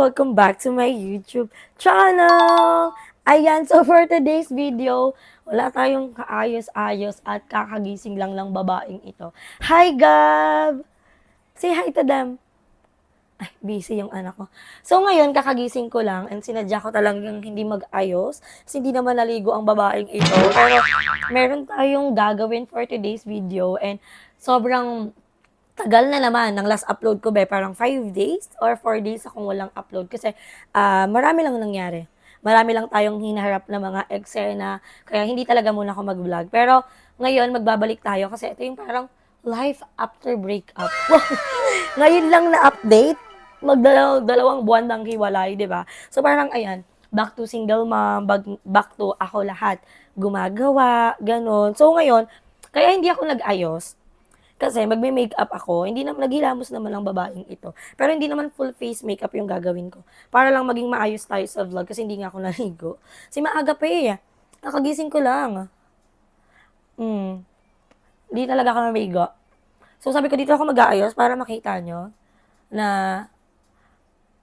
Welcome back to my YouTube channel! Ayan, so for today's video, wala tayong kaayos-ayos at kakagising lang ng babaeng ito. Hi, Gab! Say hi to them. Ay, busy yung anak ko. So ngayon, kakagising ko lang and sinadya ko talagang hindi mag-ayos kasi hindi naman naligo ang babaeng ito. Pero meron tayong gagawin for today's video and sobrang tagal na naman ng last upload ko be, parang 5 days or 4 days akong walang upload kasi marami lang nangyari. Marami lang tayong hinaharap na mga eksena, kaya hindi talaga muna ako mag-vlog. Pero ngayon, magbabalik tayo kasi ito yung parang life after breakup. Ngayon lang na update, magdalawang buwan nang hiwalay, di ba? So parang ayan, back to single mom, back to ako lahat gumagawa, ganon. So ngayon, kaya hindi ako nag-ayos kasi magme-makeup ako, hindi naman naghilamos naman ang babaeng ito. Pero hindi naman full face makeup yung gagawin ko. Para lang maging maayos tayo sa vlog kasi hindi nga ako naligo. Kasi maaga pa eh. Nakagising ko lang. Hindi talaga ako naligo. So sabi ko dito ako mag-aayos para makita nyo na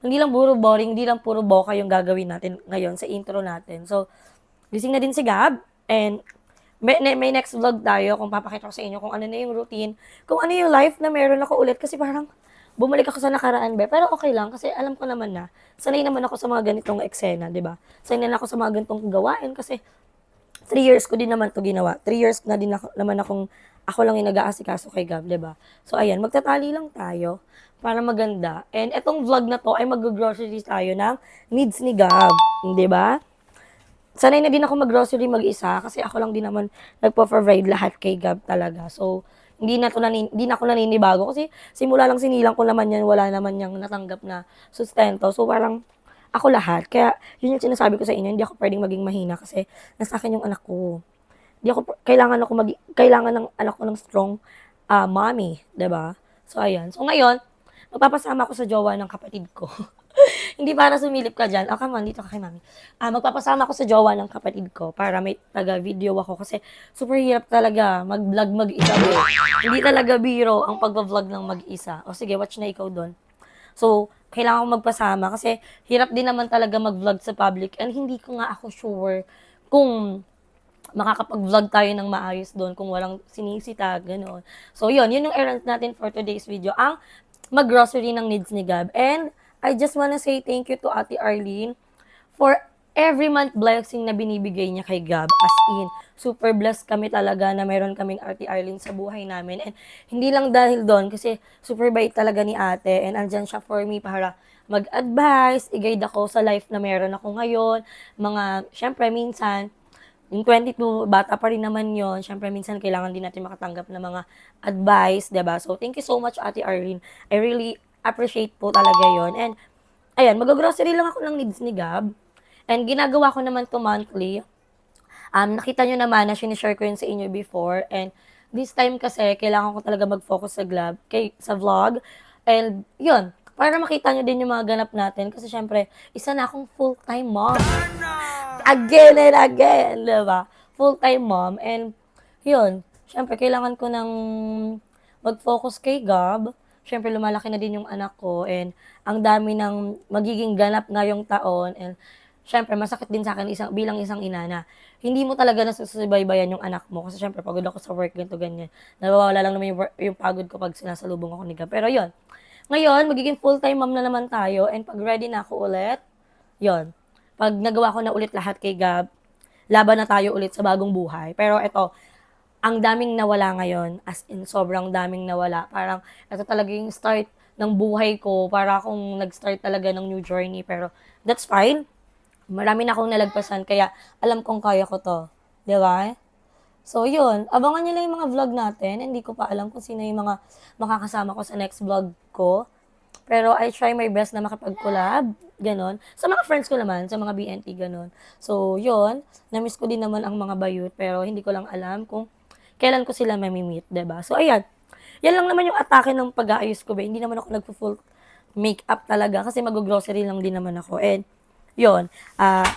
hindi lang puro boring, hindi lang puro boka yung gagawin natin ngayon sa intro natin. So, gising na din si Gab and may next vlog tayo kung papakita ko sa inyo kung ano na yung routine, kung ano yung life na meron ako ulit kasi parang bumalik ako sa nakaraan be. Pero okay lang kasi alam ko naman na sanay naman ako sa mga ganitong eksena, di ba? Sanay na ako sa mga ganitong gawain kasi 3 years ko din naman to ginawa. 3 years na din naman ako lang yung nag-aasikaso kay Gab, di ba? So ayan, magtatali lang tayo para maganda. And etong vlog na to ay mag-groceries tayo ng needs ni Gab, di ba? Sanay na din ako mag-grocery mag-isa kasi ako lang din naman nagpo-provide lahat kay Gab talaga. So, hindi na ako naninibago kasi simula lang sinilang ko naman yan, wala naman niyang natanggap na sustento. So, parang ako lahat. Kaya, yun yung sinasabi ko sa inyo, hindi ako pwedeng maging mahina kasi nasa akin yung anak ko. Hindi ako, kailangan ng anak ko ng strong mommy, 'di ba? So, ayan. So, ngayon, magpapasama ako sa jowa ng kapatid ko. Hindi para sumilip ka dyan. Oh, come on, dito ka kay mami. Magpapasama ako sa jowa ng kapatid ko para may taga-video ako kasi super hirap talaga mag-vlog mag-isa. Hindi talaga biro ang pag-vlog ng mag-isa. O sige, watch na ikaw doon. So, kailangan ko magpasama kasi hirap din naman talaga mag-vlog sa public and hindi ko nga ako sure kung makakapag-vlog tayo ng maayos doon kung walang sinisita, gano'n. So, yun yung errand natin for today's video, ang mag-grocery ng needs ni Gab. And, I just wanna say thank you to Ate Arlene for every month blessing na binibigay niya kay Gab. As in, super blessed kami talaga na meron kaming Ate Arlene sa buhay namin. And hindi lang dahil doon, kasi super bait talaga ni ate. And andyan siya for me para mag-advise, i-guide ako sa life na meron ako ngayon. Syempre, minsan, yung 22, bata pa rin naman yon. Syempre, minsan kailangan din natin makatanggap ng mga advice, diba? So, thank you so much, Ate Arlene. I really appreciate po talaga yon. And, ayan, mag-grocery lang ako ng needs ni Gab. And, ginagawa ko naman to monthly. Nakita nyo naman na sinishare ko yun sa inyo before. And, this time kasi, kailangan ko talaga mag-focus sa vlog. And, yun, para makita nyo din yung mga ganap natin. Kasi, syempre, isa na akong full-time mom. Again and again, diba? Full-time mom. And, yun, syempre, kailangan ko ng mag-focus kay Gab. Syempre, lumalaki na din yung anak ko. And, ang dami ng magiging ganap ngayong taon. And, syempre, masakit din sa akin bilang isang ina na hindi mo talaga nasusubaybayan yung anak mo. Kasi, syempre, pagod ako sa work, ganito, ganyan. Nawawala lang naman yung pagod ko pag sinasalubong ako ni Gab. Pero, yun. Ngayon, magiging full-time mom na naman tayo. And, pag ready na ako ulit, yun. Pag nagawa ko na ulit lahat kay Gab, laban na tayo ulit sa bagong buhay. Pero ito, ang daming nawala ngayon, as in sobrang daming nawala. Parang ito talaga yung start ng buhay ko, para akong nag-start talaga ng new journey. Pero that's fine. Marami na akong nalagpasan, kaya alam kong kaya ko to. Di ba? So yun, abangan nyo lang yung mga vlog natin. Hindi ko pa alam kung sino yung mga makakasama ko sa next vlog ko. Pero I try my best na makipag-collab, ganon. Sa mga friends ko naman, sa mga BNT, ganon. So, yun, na-miss ko din naman ang mga bayut, pero hindi ko lang alam kung kailan ko sila mamimit, diba? So, ayan. Yan lang naman yung atake ng pag-aayos ko, ba? Hindi naman ako nagpo-full makeup talaga kasi mag-grocery lang din naman ako. And, yun,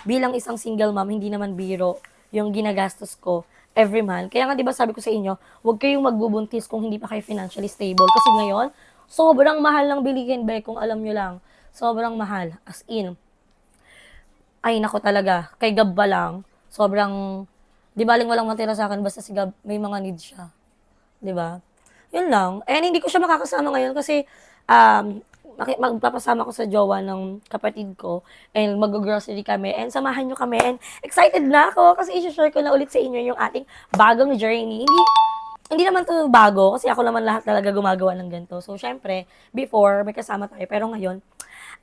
bilang isang single mom, hindi naman biro yung ginagastos ko every month. Kaya nga, diba sabi ko sa inyo, huwag kayong magbubuntis kung hindi pa kayo financially stable. Kasi ngayon, sobrang mahal ng bilihin, be, kung alam nyo lang. sobrang mahal. As in, ay naku talaga, kay Gab pa lang, sobrang, di baling walang matira sa akin, basta si Gab may mga needs siya, di ba? Yun lang. And hindi ko siya makakasama ngayon kasi magpapasama ko sa jowa ng kapatid ko and mag-grocery kami and samahan nyo kami and excited na ako kasi i-share ko na ulit sa inyo yung ating bagong journey. Hindi naman to bago kasi ako naman lahat talaga gumagawa ng ganito. So, syempre, before, may kasama tayo. Pero ngayon,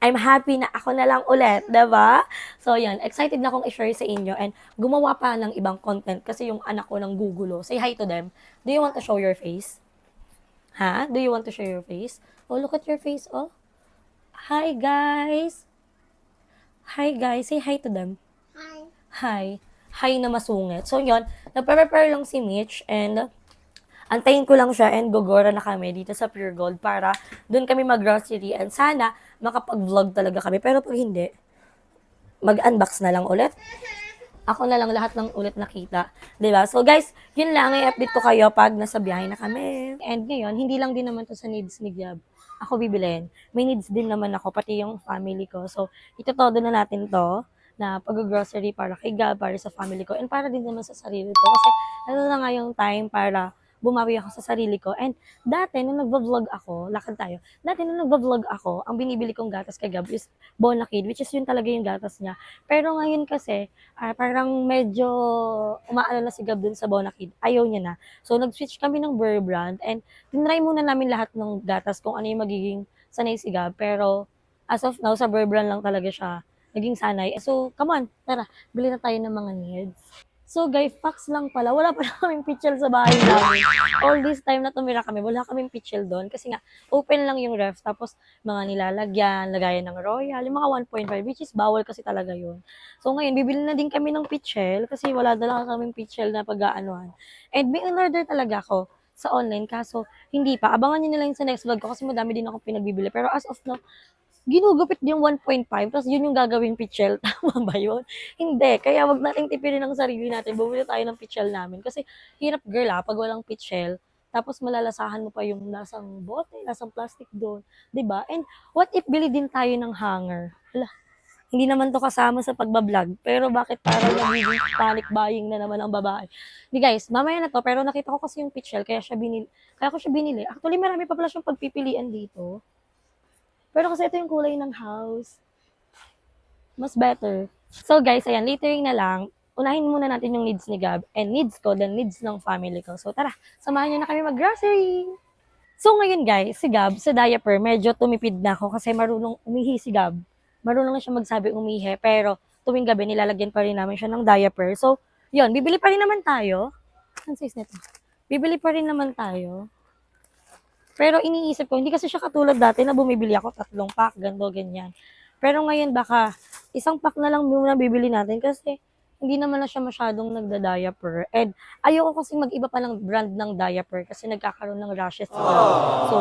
I'm happy na ako na lang ulit, 'di ba? So, yan. Excited na akong i-share sa inyo and gumawa pa ng ibang content kasi yung anak ko ng gugulo. Say hi to them. Do you want to show your face? Ha? Do you want to show your face? Oh, look at your face, oh. Hi, guys. Hi, guys. Say hi to them. Hi. Hi na masungit. So, yun. Nagpe-prepare lang si Mitch and antayin ko lang siya and gogora na kami dito sa Pure Gold para doon kami mag-grocery and sana makapag-vlog talaga kami. Pero pag hindi, mag-unbox na lang ulit. Ako na lang lahat ng ulit nakita. 'Di ba? So guys, yun lang. I-update ko kayo pag nasa biyahe na kami. And ngayon, hindi lang din naman to sa needs ni Gab. Ako bibilin. May needs din naman ako, pati yung family ko. So, itotodo na natin to na pag-grocery para kay Gab, para sa family ko, and para din naman sa sarili ko. Kasi ano na nga yung time para bumawi ako sa sarili ko. And dati, nung nagva-vlog ako, lakad tayo, dati nung nagva-vlog ako, ang binibili kong gatas kay Gab is Bonakid, which is yun talaga yung gatas niya. Pero ngayon kasi, parang medyo umaano na si Gab dun sa Bonakid. Ayaw niya na. So, nag-switch kami ng Burr brand and tinry muna namin lahat ng gatas kung ano yung magiging sanay si Gab. Pero, as of now, sa Burr brand lang talaga siya naging sanay. So, come on, tara, bili na tayo ng mga needs. So guys, facts lang pala, wala pa kaming pitchel sa bahay namin. All this time na tumira kami, wala kaming pitchel doon kasi nga open lang yung ref tapos mga nilalagyan, lagayan ng royal, yung mga 1.5 which is bawal kasi talaga yun. So ngayon, bibili na din kami ng pitchel kasi wala talaga kaming pitchel na pag-aanuhan. And may in-order talaga ako sa online kaso hindi pa. Abangan niyo na lang sa next vlog ko kasi madami din ako pinagbibili. Pero as of now, ginugupit yung 1.5 tapos yun yung gagawing pitchel. Tama ba yun? Hindi. Kaya wag nating tipirin ang sarili natin. Bumili tayo ng pitchel namin. Kasi hirap girl pag walang pitchel. Tapos malalasahan mo pa yung lasang bote, lasang plastic doon. 'Di ba? And what if bili din tayo ng hanger? Hala, hindi naman to kasama sa pagbablog. Pero bakit parang nagiging panic buying na naman ang babae? Di guys, mamaya na to. Pero nakita ko kasi yung pitchel, kaya ko siya binili. Actually, marami pa pala siyang pagpipilian dito. Pero kasi ito yung kulay ng house. Mas better. So guys, ayan, latering na lang. Unahin muna natin yung needs ni Gab and needs ko, then needs ng family ko. So tara, samahan nyo na kami mag-grocery. So ngayon guys, si Gab sa diaper, medyo tumipid na ako kasi marunong umihi si Gab. Marunong na siya magsabi umihi, pero tuwing gabi nilalagyan pa rin namin siya ng diaper. So, yun, bibili pa rin naman tayo. Ang size nito. Bibili pa rin naman tayo. Pero iniisip ko, hindi kasi siya katulad dati na bumibili ako 3 pack, ganyan. Pero ngayon baka 1 pack na lang muna bibili natin kasi hindi naman na siya masyadong nagda-diaper. And ayoko kasi mag-iba pa ng brand ng diaper kasi nagkakaroon ng rashes sila. So,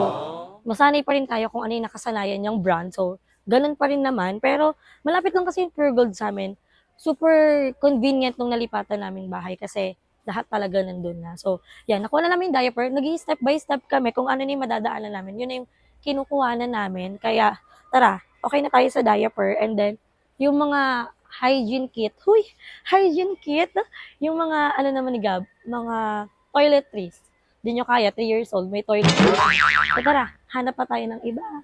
masanay pa rin tayo kung ano yung nakasanayan niyang brand. So, ganun pa rin naman. Pero malapit lang kasi yung Pure Gold sa amin. Super convenient nung nalipatan namin bahay kasi lahat talaga nandun na. So, yan, nakuha na namin yung diaper. Naging step by step kami kung ano na yung madadaanan namin. Yun na yung kinukuha na namin. Kaya, tara, okay na tayo sa diaper. And then, yung mga hygiene kit. Huy, hygiene kit. Yung mga, ano naman ni Gab, mga toiletries. Hindi nyo kaya, 3 years old, may toiletries. So, tara, hanap pa tayo ng iba.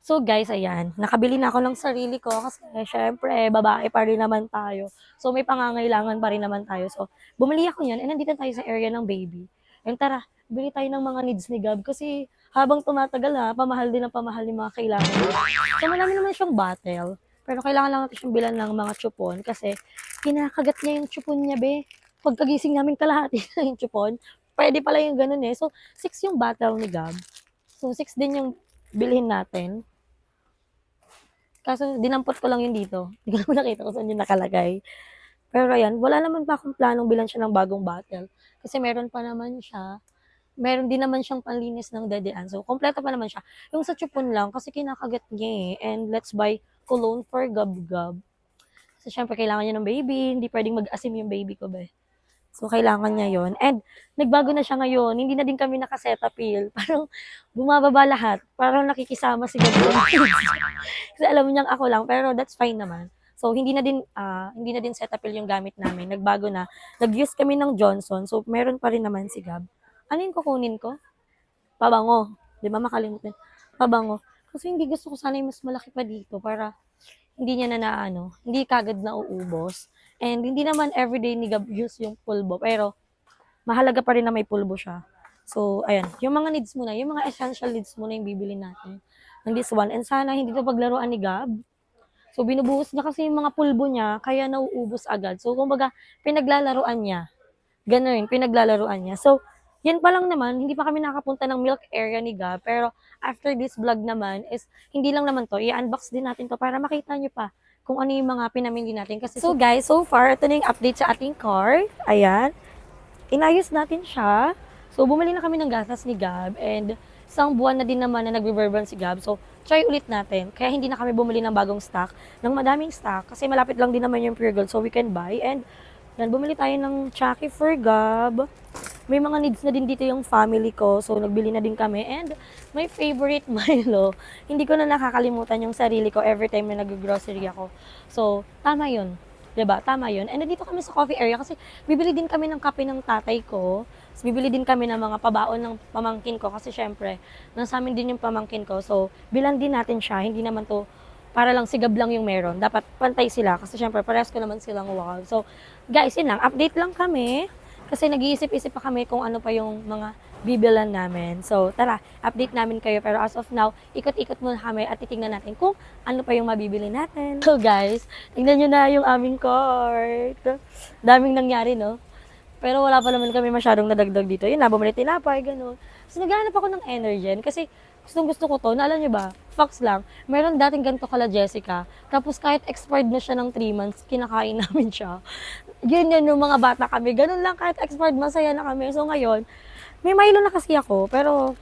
So guys, ayan, nakabili na ako ng sarili ko kasi syempre, babae pa rin naman tayo. So may pangangailangan pa rin naman tayo. So bumili ako niyan and nandito tayo sa area ng baby. And tara, bili tayo ng mga needs ni Gab kasi habang tumatagal pamahal din ang pamahal yung mga kailangan niya. So marami naman siyang bottle. Pero kailangan lang natin siyang bilan ng mga chupon kasi kinakagat niya yung chupon niya, be. Pagkagising namin kalahati na yung chupon. Pwede pala yung ganun eh. So 6 yung bottle ni Gab. So 6 din yung bilhin natin. Kaso dinampot ko lang yun dito. Hindi ko naman nakita kung saan yun nakalagay. Pero ayan, wala naman pa akong planong bilan siya ng bagong bottle. Kasi meron pa naman siya. Meron din naman siyang panlinis ng dedean. So, kompleto pa naman siya. Yung sa chupon lang, kasi kinakagat niya eh. And let's buy cologne for Gab-Gab. Kasi syempre, kailangan niya ng baby. Hindi pwedeng mag-asim yung baby ko ba. So, kailangan niya yon. And, nagbago na siya ngayon. Hindi na din kami naka-Cetaphil. Parang, bumababa lahat. Parang nakikisama si God. Kasi alam niyang ako lang. Pero, that's fine naman. So, hindi na din Cetaphil yung gamit namin. Nagbago na. Nag-use kami ng Johnson. So, meron pa rin naman si Gab. Ano yung kukunin ko? Pabango. Di ba makalimutan? Pabango. Kasi hindi gusto ko sana yung mas malaki pa dito para hindi niya hindi kagad na uubos. And hindi naman everyday ni Gab use yung pulbo, pero mahalaga pa rin na may pulbo siya. So, ayan, yung mga needs muna, yung mga essential needs muna yung bibili natin ng this one. And sana hindi to paglaruan ni Gab. So, binubuhos niya kasi yung mga pulbo niya, kaya nauubos agad. So, kumbaga, pinaglalaruan niya. Ganun, pinaglalaruan niya. So, yan pa lang naman, hindi pa kami nakapunta ng milk area ni Gab. Pero, after this vlog naman, is, hindi lang naman to, i-unbox din natin to para makita nyo pa kung ano yung mga pinamili natin. Kasi, so guys, so far, ito na yung update sa ating car. Ayan. Inayos natin siya. So, bumili na kami ng gatas ni Gab. And, isang buwan na din naman na nagbe-burn si Gab. So, try ulit natin. Kaya hindi na kami bumili ng bagong stock, ng madaming stock. Kasi malapit lang din naman yung Pure Gold. So, we can buy. And, yan, bumili tayo ng Chucky for Gab. May mga needs na din dito yung family ko. So, nagbili na din kami. And, my favorite Milo. Hindi ko na nakakalimutan yung sarili ko every time na nag-grocery ako. So, tama yun. 'Di ba? Tama yun. And nandito kami sa coffee area kasi bibili din kami ng kape ng tatay ko. So, bibili din kami ng mga pabaon ng pamangkin ko kasi syempre, nasa amin din yung pamangkin ko. So, bilan din natin siya. Hindi naman to para lang sigab lang yung meron. Dapat pantay sila kasi syempre parehas ko naman silang wow. So, guys, yun lang. Update lang kami. Kasi nag-iisip-isip pa kami kung ano pa yung mga bibilan namin. So, tara, update namin kayo. Pero as of now, ikot-ikot muna kami at titingnan natin kung ano pa yung mabibili natin. So, guys, tingnan nyo na yung aming cart. Daming nangyari, no? Pero wala pa naman kami masyadong nadagdag dito. Yun na, bumili tinapay, gano'n. So, naghahanap ako ng Energen kasi gustong-gusto ko to. Naalam nyo ba? Facts lang. Meron dating ganito kala Jessica. Tapos kahit expired na siya ng 3 months, kinakain namin siya. Yun yung mga bata kami. Ganun lang, kahit expired, masaya na kami. So ngayon, may Milo na kasi ako. Pero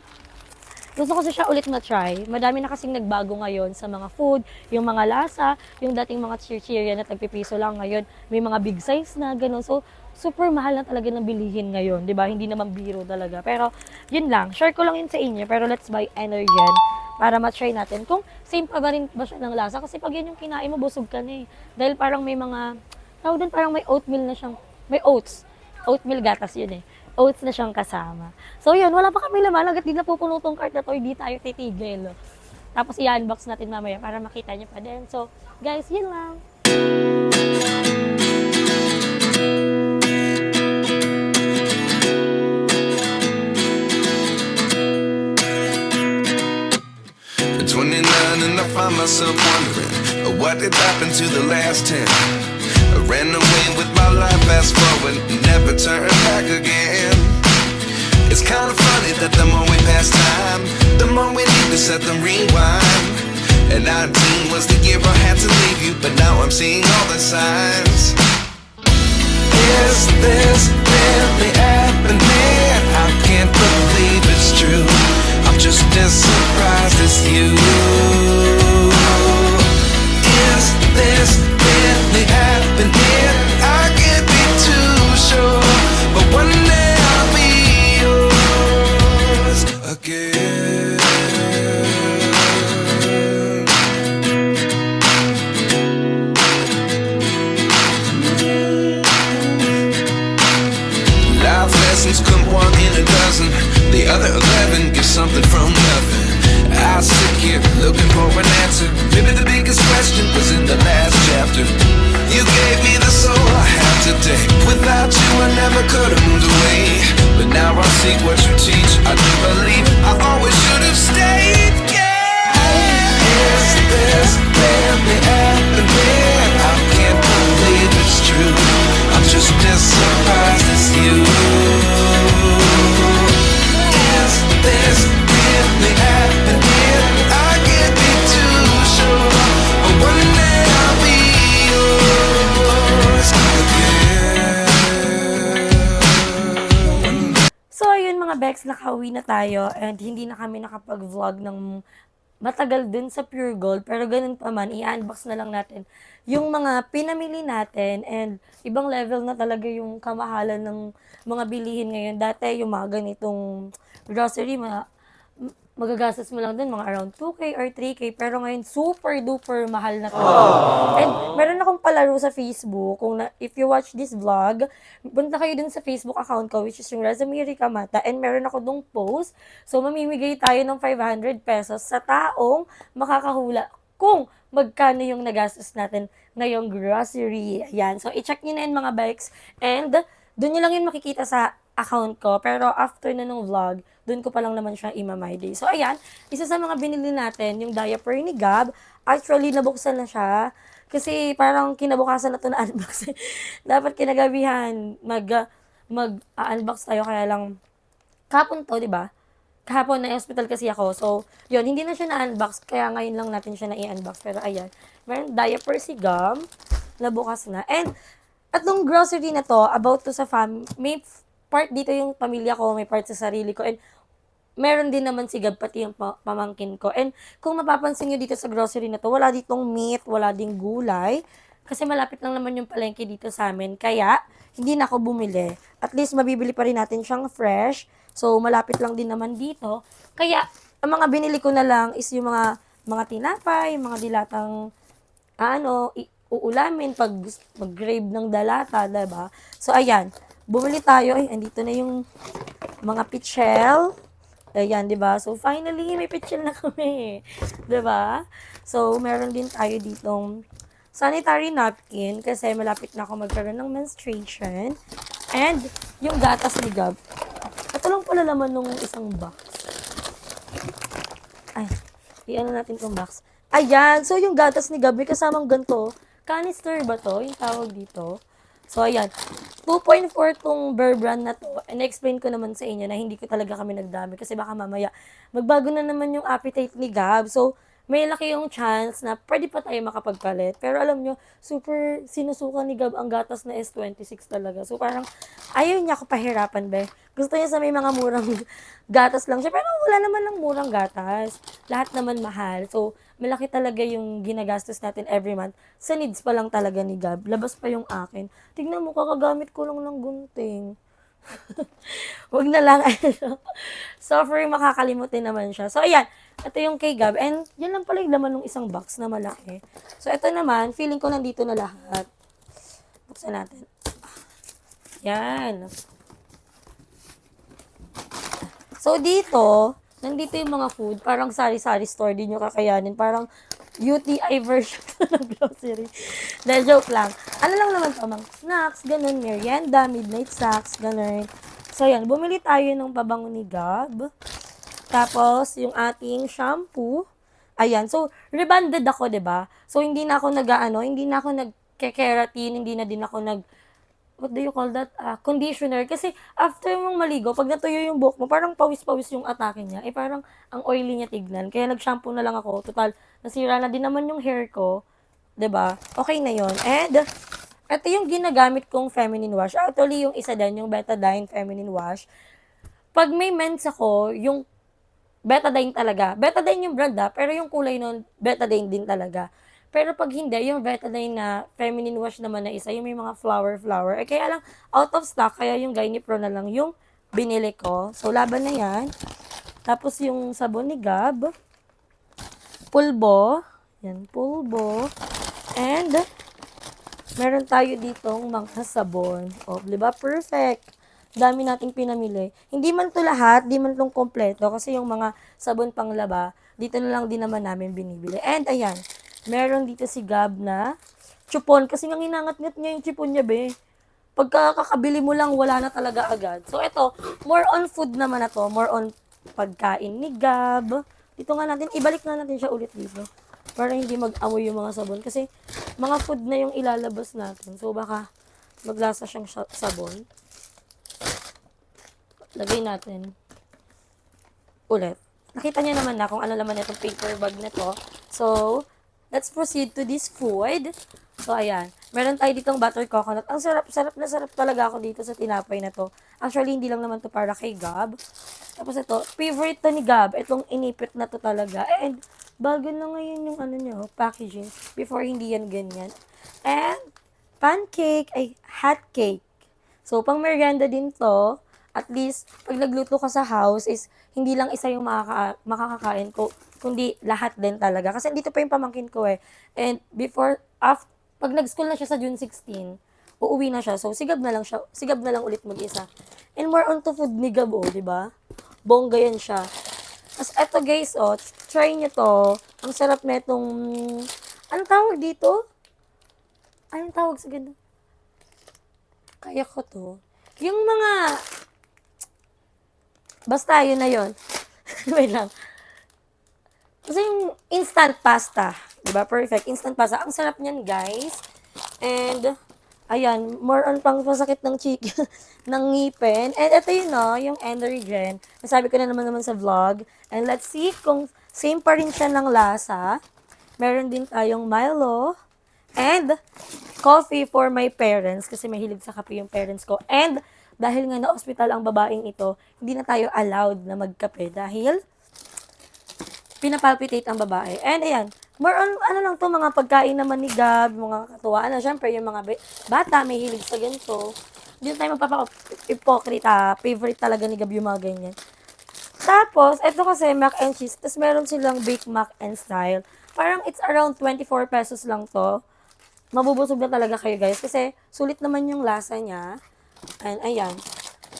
gusto ko siya ulit na-try. Madami na kasing nagbago ngayon sa mga food, yung mga lasa, yung dating mga chichirya na tagpipiso lang ngayon. May mga big size na, ganun. So, super mahal na talaga ng bilihin ngayon, di ba? Hindi naman biro talaga. Pero, yun lang. Share ko lang yun sa inyo. Pero let's buy Energen para ma-try natin kung same pa ba rin ba siya ng lasa. Kasi pag yan yung kinain mo, busog ka na eh. Dahil parang may mga, tawag din parang may oatmeal na siyang, may oats. Oatmeal gatas yun eh. Oats na siyang kasama. So yun, wala pa kami laman. Hanggat di na pupuno tong cart na to, hindi tayo titigil. Tapos i-unbox natin mamaya para makita nyo pa din. So, guys, yun lang. At 29 and I find myself wondering what did happen to the last 10. I ran away with my life, fast forward, never turn back again. It's kind of funny that the more we pass time, the more we need to set the rewind. And 19 was the year I had to leave you, but now I'm seeing all the signs. Is this really happening? I can't believe it's true. I'm just as surprised as you. Is this really happening? I can't be too sure, but one day I'll be yours again. Life lessons come 1 in a dozen. The other 11 give something from nothing. I sit here looking for an answer. Maybe the biggest question was in the last chapter. You gave me the soul I have today. Without you I never could have moved away. But now I see what you teach. I do believe I always should have stayed. Yeah. Is this really happening? I can't believe it's true. I'm just as surprised as you. Is this really happening? I can't be too sure, but one day I'll be yours again. So, ayun mga Bex, nakauwi na tayo and hindi na kami nakapag-vlog ng matagal dun sa Pure Gold, pero ganun pa man, i-unbox na lang natin yung mga pinamili natin and ibang level na talaga yung kamahalan ng mga bilihin ngayon. Dati yung mga ganitong grocery, magagastos mo lang dun mga around 2K or 3K, pero ngayon super duper mahal na talaga. And meron akong palaro sa Facebook, if you watch this vlog, punta kayo dun sa Facebook account ko, which is yung Rosemary Kamata, and meron ako dong post. So, mamimigay tayo ng 500 pesos sa taong makakahula kung magkano yung nagastos natin ngayong grocery. Ayan. So, i-check nyo na yun mga bikes. And, doon nyo lang yun makikita sa account ko. Pero, after na nung vlog, doon ko pa lang naman siya i-my day. So, ayan. Isa sa mga binili natin, yung diaper ni Gab. Actually, nabuksan na siya. Kasi, parang kinabukasan na to na unbox. Dapat kinagabihan, mag-unbox tayo. Kaya lang, kahapon to, di ba? Kahapon na hospital kasi ako. So, yun, hindi na siya na-unbox. Kaya ngayon lang natin siya na-i-unbox. Pero ayan, meron diaper si Gum. Nabukas na. And, at nung grocery na to, about to sa may part dito yung pamilya ko, may part sa sarili ko. And, meron din naman si Gab, pati yung pamangkin ko. And, kung mapapansin nyo dito sa grocery na to, wala ditong meat, wala ding gulay. Kasi malapit lang naman yung palengke dito sa amin. Kaya, hindi na ako bumili. At least, mabibili pa rin natin siyang fresh. So, malapit lang din naman dito. Kaya, ang mga binili ko na lang is yung mga tinapay, mga dilatang, uulamin pag mag-grave ng dalata, diba? So, ayan. Bumili tayo. Ay, andito na yung mga pichel. Ayan, diba? So, finally, may pichel na kami. Diba? So, meron din tayo ditong sanitary napkin kasi malapit na ako magkaroon ng menstruation. And, yung gatas ni Gab. Ito lang pala laman nung isang box. Ay, i-ano natin tong box. Ayan, so yung gatas ni Gab, may kasamang ganito. Canister ba to? Yung tawag dito. So, ayan. 2.4 tong Bear brand na to. And explain ko naman sa inyo na hindi ko talaga kami nagdami kasi baka mamaya magbago na naman yung appetite ni Gab. So, may laki yung chance na pwede pa tayo makapagpalit. Pero alam nyo, super sinusukan ni Gab ang gatas na S26 talaga. So parang ayaw niya ako pahirapan, be. Gusto niya sa may mga murang gatas lang siya. Pero wala naman ng murang gatas. Lahat naman mahal. So malaki talaga yung ginagastos natin every month. Sa needs pa lang talaga ni Gab. Labas pa yung akin. Tignan mo, kakagamit ko lang ng gunting. Wag na lang. Suffering, makakalimutin naman siya. So, ayan. Ito yung kay Gab. And, yan lang pala yung laman ng isang box na malaki. So, ito naman, feeling ko nandito na lahat. Buksan natin. Yan. So, dito, nandito yung mga food. Parang sari-sari store din yung kakayanin. Parang UTI version ng grocery. Dahil joke lang. Ano lang naman to, mga snacks, ganun, merienda, midnight snacks, ganun. So, yan. Bumili tayo ng pabango ni Gab. Tapos, yung ating shampoo. Ayan. So, rebonded ako, 'di ba? So, hindi na ako hindi na ako nag-keratin, hindi na din ako what do you call that? Conditioner. Kasi, after mong maligo, pag natuyo yung buhok mo, parang pawis-pawis yung atake niya. Parang ang oily niya tignan. Kaya nag-shampoo na lang ako. Total, nasira na din naman yung hair ko. 'Di ba? Okay na yon. And, ito yung ginagamit kong feminine wash. Actually, yung isa din, yung Betadine feminine wash. Pag may mens ako, yung Betadine talaga. Betadine yung brand pero yung kulay nun, Betadine din talaga. Pero pag hindi, yung Betadine na feminine wash naman na isa, yung may mga flower. Kaya lang, out of stock, kaya yung Gynipro na lang yung binili ko. So, laban na yan. Tapos yung sabon ni Gab. Pulbo. Yan, pulbo. And, meron tayo ditong mga sabon. O, diba? Perfect. Dami nating pinamili. Hindi man to lahat, di man tong kompleto kasi yung mga sabon panglaba, dito na lang din naman namin binibili. And ayan, meron dito si Gab na chupon kasi nga inangat-ngat niya yung chupon niya, be. Pagka kakabili mo lang, wala na talaga agad. So ito, more on food naman na to, more on pagkain ni Gab. Dito nga natin, ibalik na natin siya ulit dito. Para hindi mag-amoy yung mga sabon kasi mga food na yung ilalabas natin. So baka maglasa siyang sabon. Lagay natin ulit. Nakita niyo naman na kung ano naman itong paper bag na to. So, let's proceed to this food. So, ayan. Meron tayo ditong butter coconut. Ang sarap na sarap talaga ako dito sa tinapay na to. Actually, hindi lang naman to para kay Gab. Tapos ito, favorite to ni Gab. Itong inipit na to talaga. And, bago na ngayon yung ano nyo, packaging. Before, hindi yan ganyan. And, pancake, ay, hot cake. So, pang merienda din to. At least, pag nagluto ka sa house is, hindi lang isa yung makakakain ko, kundi lahat din talaga. Kasi dito pa yung pamangkin ko eh. And before, pag nag-school na siya sa June 16, uuwi na siya. So, sigab na lang ulit mag-isa. And more on to food ni Gab, oh, di ba? Bongga yan siya. Tapos, eto guys, oh, try nyo to. Ang sarap na itong, anong tawag dito? Anong tawag sa ganun? Kaya ko to. Yung mga, basta yun na yun. Wait lang. Kasi yung instant pasta, di ba? Perfect. Instant pasta. Ang sarap niyan, guys. And, ayan, more on pang pasakit ng ng ngipin. And ito yun, no, yung Energen. Nasabi ko na naman sa vlog. And let's see kung same pa rin siya ng lasa. Meron din tayong Milo. And, coffee for my parents. Kasi mahilig sa kape yung parents ko. And, dahil nga na-hospital ang babaeng ito, hindi na tayo allowed na magkape. Dahil, pinapalpitate ang babae. And ayan, more on, ano lang to, mga pagkain naman ni Gab, mga katuwaan na, syempre, yung mga bata, may hilig sa ganito. Hindi na tayo magpapa-hypocrite, favorite talaga ni Gab yung mga ganyan. Tapos, ito kasi, mac and cheese, tapos meron silang baked mac and style. Parang it's around 24 pesos lang to. Mabubusog na talaga kayo, guys, kasi sulit naman yung lasa niya. And ayan,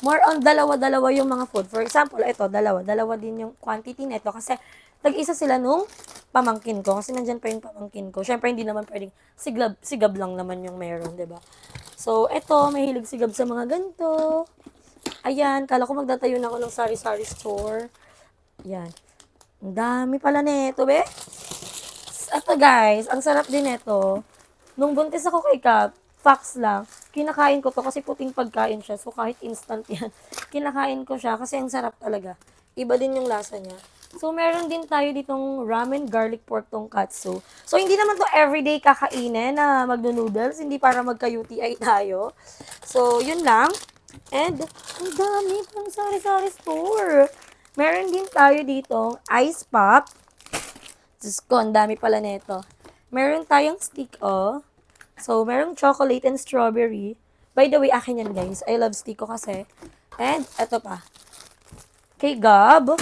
more on dalawa-dalawa yung mga food. For example, ito, dalawa din yung quantity nito kasi tag-isa sila nung pamangkin ko. Kasi nandyan pa yung pamangkin ko. Syempre, hindi naman pwedeng sigab lang naman yung meron, diba? So, ito, may hilig sigab sa mga ganito. Ayan, kala ko magdatayo na ako ng sari-sari store. Ayan. Ang dami pala nito, be. Ito, guys, ang sarap din nito. Nung buntis ako kay Cap, facts lang, kinakain ko to kasi puting pagkain siya. So, kahit instant yan, kinakain ko siya kasi ang sarap talaga. Iba din yung lasa niya. So, meron din tayo ditong ramen garlic pork tonkatsu. So, hindi naman to everyday kakainin na magno-noodles. Hindi para magka-UTI tayo. So, yun lang. And, ang dami pang sari-sari store. Meron din tayo ditong ice pop. Diyos ko, ang dami pala nito. Meron tayong stick, oh. So, merong chocolate and strawberry. By the way, akin yan, guys. I love stick ko kasi. And, eto pa. Kay Gab.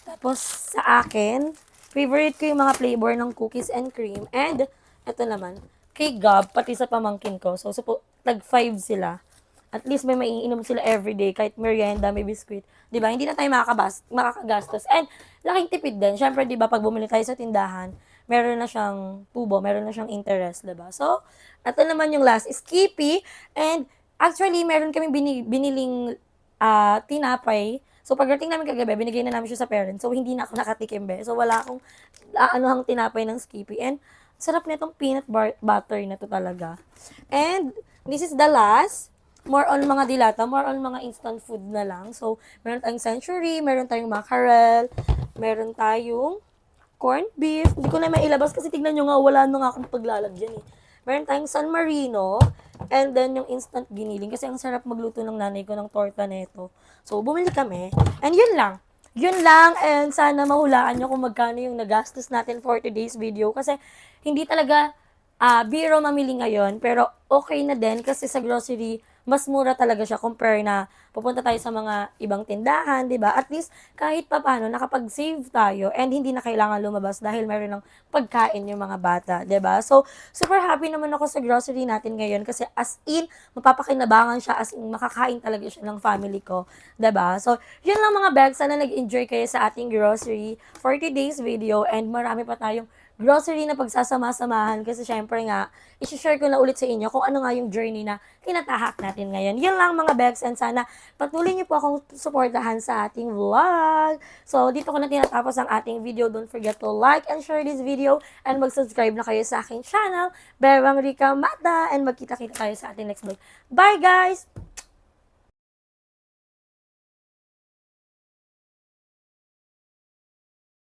Tapos, sa akin, favorite ko yung mga flavor ng cookies and cream. And, eto naman, kay Gab, pati sa pamangkin ko. So, tag-5 sila. At least may maiinom sila everyday, kahit merienda, may biscuit. Diba? Hindi na tayo makakagastos. And, laking tipid din. Siyempre, diba, pag bumili tayo sa tindahan, meron na siyang tubo, meron na siyang interest, diba? So, ito naman yung last is Skippy. And, actually, meron kami biniling tinapay. So, pagdating namin kagabi, binigay na namin siya sa parents. So, hindi na ako nakatikim, be. So, wala akong anuhang tinapay ng Skippy. And, sarap na itong peanut butter na to talaga. And, this is the last. More on mga dilata, more on mga instant food na lang. So, meron tayong century, meron tayong mackerel, meron tayong corned beef. Hindi ko na mailabas kasi tignan nyo nga, wala na nga akong paglalagyan eh. Meron tayong San Marino, and then yung instant giniling. Kasi ang sarap magluto ng nanay ko ng torta neto. So, bumili kami. And yun lang. Yun lang, and sana mahulaan nyo kung magkano yung nagastos natin for today's video. Kasi hindi talaga biro mamili ngayon, pero okay na din kasi sa grocery, mas mura talaga siya compare na pupunta tayo sa mga ibang tindahan, di ba? At least, kahit pa paano, nakapag-save tayo and hindi na kailangan lumabas dahil meron ng pagkain yung mga bata, di ba? So, super happy naman ako sa grocery natin ngayon kasi as in, mapapakinabangan siya, as in, makakain talaga siya ng family ko, di ba? So, yun lang mga bags. Sana nag-enjoy kayo sa ating grocery for today's video and marami pa tayong grocery na pagsasama-samahan kasi syempre nga, isi-share ko na ulit sa inyo kung ano nga yung journey na tinatahak natin ngayon. Yun lang mga begs and sana patuloy niyo po akong suportahan sa ating vlog. So, dito ko na tinatapos ang ating video. Don't forget to like and share this video and mag-subscribe na kayo sa aking channel, Bebang Rica Mata, and magkita-kita tayo sa ating next vlog. Bye guys!